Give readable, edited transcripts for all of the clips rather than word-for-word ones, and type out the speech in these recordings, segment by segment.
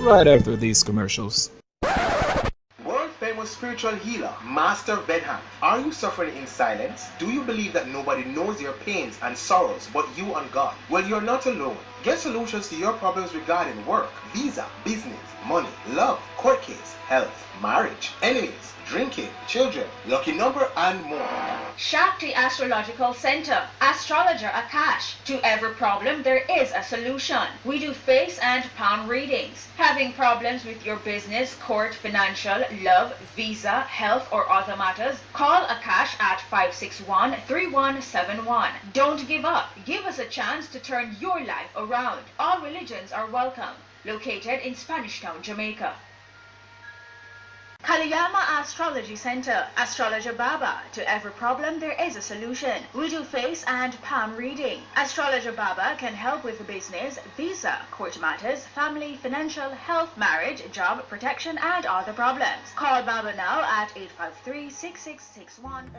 right after these commercials. World-famous spiritual healer, Master Vedhan. Are you suffering in silence? Do you believe that nobody knows your pains and sorrows but you and God? Well, you're not alone. Get solutions to your problems regarding work, visa, business, money, love, court case, health, marriage, enemies, drinking, children, lucky number, and more. Shakti Astrological Center, Astrologer Akash. To every problem there is a solution. We do face and palm readings. Having problems with your business, court, financial, love, visa, health, or other matters? Call Akash at 561-3171. Don't give up. Give us a chance to turn your life around. All religions are welcome. Located in Spanish Town, Jamaica. Kaliyama Astrology Center, Astrologer Baba. To every problem there is a solution. We do face and palm reading. Astrologer Baba can help with business, visa, court matters, family, financial, health, marriage, job, protection, and other problems. Call Baba now at 853-6661.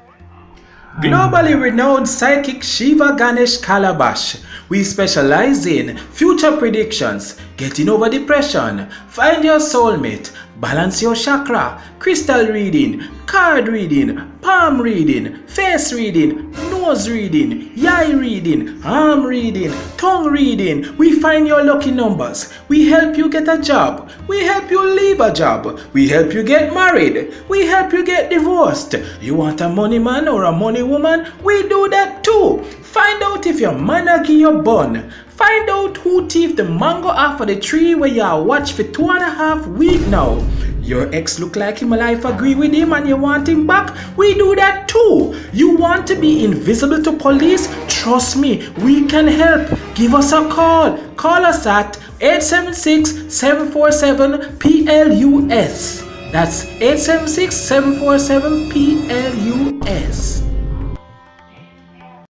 Globally renowned psychic Shiva Ganesh Kalabash. We specialize in future predictions, getting over depression, find your soulmate, balance your chakra, crystal reading, card reading, palm reading, face reading, nose reading, eye reading, arm reading, tongue reading. We find your lucky numbers. We help you get a job. We help you leave a job. We help you get married. We help you get divorced. You want a money man or a money woman? We do that too. Find out if your man a give your bun. Find out who thief the mango off of the tree where you watch for 2.5 weeks now. Your ex look like him, life agree with him and you want him back? We do that too. You want to be invisible to police? Trust me, we can help. Give us a call. Call us at 876-747-PLUS. That's 876-747-PLUS.